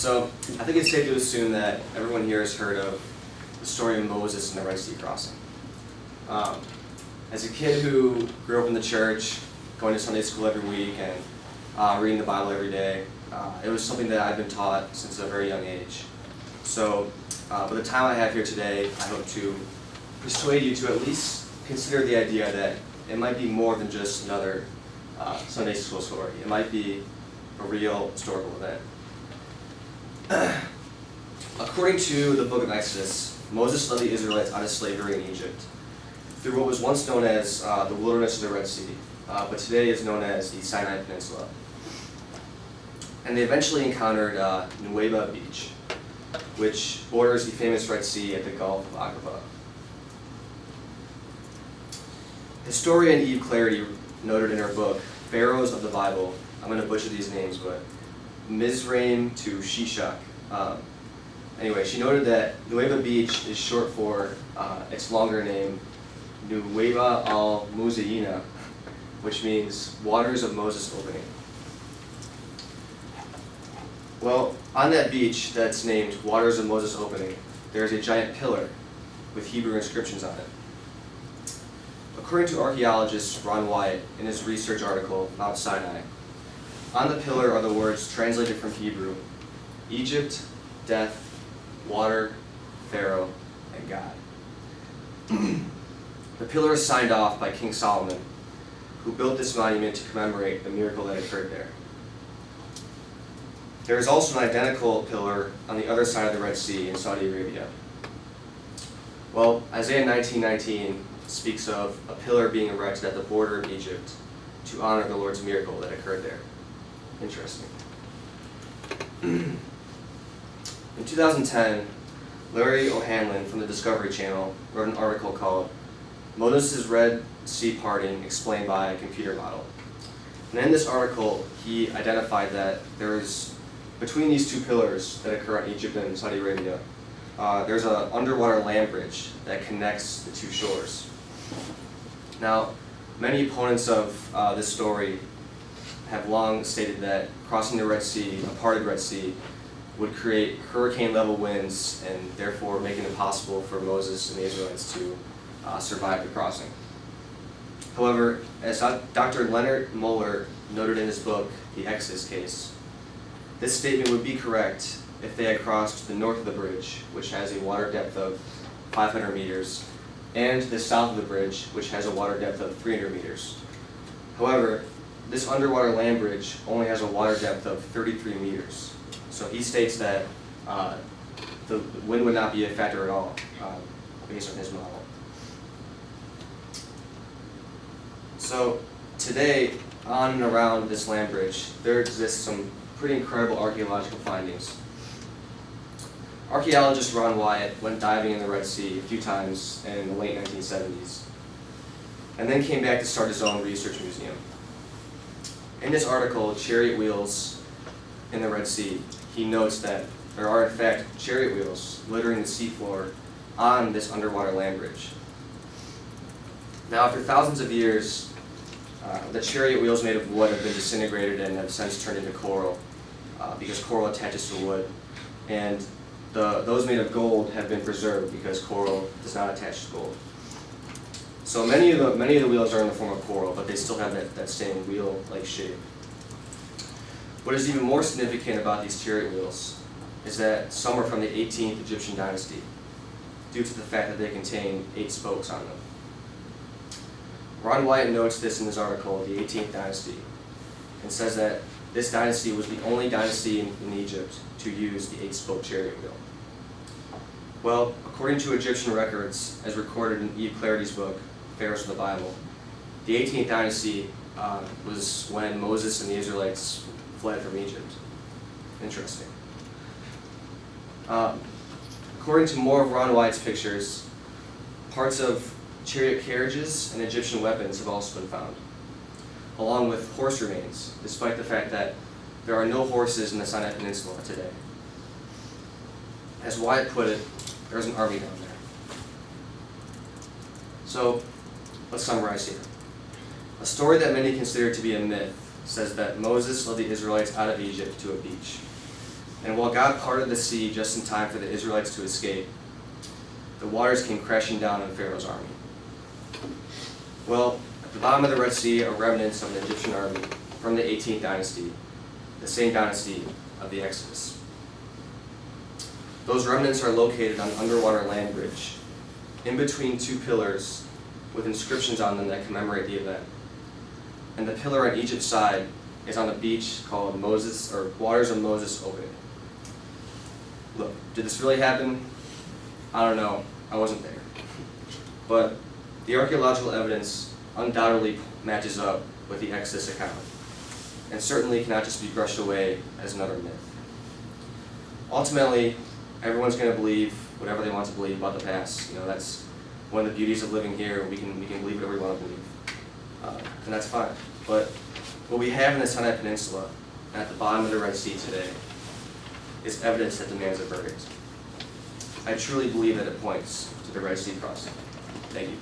So I think it's safe to assume that everyone here has heard of the story of Moses and the Red Sea crossing. As a kid who grew up in the church, going to Sunday school every week and reading the Bible every day, it was something that I've been taught since a very young age. So by the time I have here today, I hope to persuade you to at least consider the idea that it might be more than just another Sunday school story. It might be a real historical event. According to the book of Exodus, Moses led the Israelites out of slavery in Egypt through what was once known as the wilderness of the Red Sea, but today is known as the Sinai Peninsula. And they eventually encountered Nuweiba Beach, which borders the famous Red Sea at the Gulf of Aqaba. Historian Eve Clarity noted in her book, Pharaohs of the Bible, I'm going to butcher these names, but Mizraim to Shishak. Anyway, she noted that Nuweiba Beach is short for its longer name, Nuweiba al-Muzayina, which means waters of Moses opening. Well, on that beach that's named Waters of Moses Opening, there is a giant pillar with Hebrew inscriptions on it. According to archaeologist Ron Wyatt in his research article, Mount Sinai, on the pillar are the words translated from Hebrew, Egypt, death, water, Pharaoh, and God. The pillar is signed off by King Solomon, who built this monument to commemorate the miracle that occurred there. There is also an identical pillar on the other side of the Red Sea in Saudi Arabia. Well, Isaiah 19:19 speaks of a pillar being erected at the border of Egypt to honor the Lord's miracle that occurred there. Interesting. In 2010, Larry O'Hanlon from the Discovery Channel wrote an article called Moses' Red Sea Parting Explained by a Computer Model. And in this article, he identified that there is, between these two pillars that occur in Egypt and Saudi Arabia, there's an underwater land bridge that connects the two shores. Now, many opponents of this story have long stated that crossing the Red Sea, a parted Red Sea, would create hurricane-level winds and therefore make it impossible for Moses and the Israelites to survive the crossing. However, as Dr. Leonard Muller noted in his book, The Exodus Case, this statement would be correct if they had crossed to the north of the bridge, which has a water depth of 500 meters, and the south of the bridge, which has a water depth of 300 meters. However, this underwater land bridge only has a water depth of 33 meters. So he states that the wind would not be a factor at all, based on his model. So today, on and around this land bridge, there exists some pretty incredible archaeological findings. Archaeologist Ron Wyatt went diving in the Red Sea a few times in the late 1970s, and then came back to start his own research museum. In this article, Chariot Wheels in the Red Sea, he notes that there are in fact chariot wheels littering the seafloor on this underwater land bridge. Now, after thousands of years, the chariot wheels made of wood have been disintegrated and have since turned into coral because coral attaches to wood, and those made of gold have been preserved because coral does not attach to gold. So many of the wheels are in the form of coral, but they still have that same wheel-like shape. What is even more significant about these chariot wheels is that some are from the 18th Egyptian dynasty, due to the fact that they contain 8 spokes on them. Ron Wyatt notes this in his article, The 18th Dynasty, and says that this dynasty was the only dynasty in Egypt to use the 8-spoke chariot wheel. Well, according to Egyptian records, as recorded in Eve Clarity's book, Pharaohs of the Bible, the 18th dynasty was when Moses and the Israelites fled from Egypt. Interesting. According to more of Ron Wyatt's pictures, parts of chariot carriages and Egyptian weapons have also been found, along with horse remains, despite the fact that there are no horses in the Sinai Peninsula today. As Wyatt put it, there's an army down there. So, let's summarize here. A story that many consider to be a myth says that Moses led the Israelites out of Egypt to a beach. And while God parted the sea just in time for the Israelites to escape, the waters came crashing down on Pharaoh's army. Well, at the bottom of the Red Sea are remnants of an Egyptian army from the 18th dynasty, the same dynasty of the Exodus. Those remnants are located on an underwater land bridge, in between two pillars with inscriptions on them that commemorate the event. And the pillar on Egypt's side is on a beach called Moses, or Waters of Moses Opening. Look, did this really happen? I don't know. I wasn't there. But the archaeological evidence undoubtedly matches up with the Exodus account, and certainly cannot just be brushed away as another myth. Ultimately, everyone's going to believe whatever they want to believe about the past. You know, that's one of the beauties of living here. We can believe whatever we want to believe, and that's fine. But what we have in the Sinai Peninsula, at the bottom of the Red Sea today, is evidence that demands a verdict. I truly believe that it points to the Red Sea crossing. Thank you.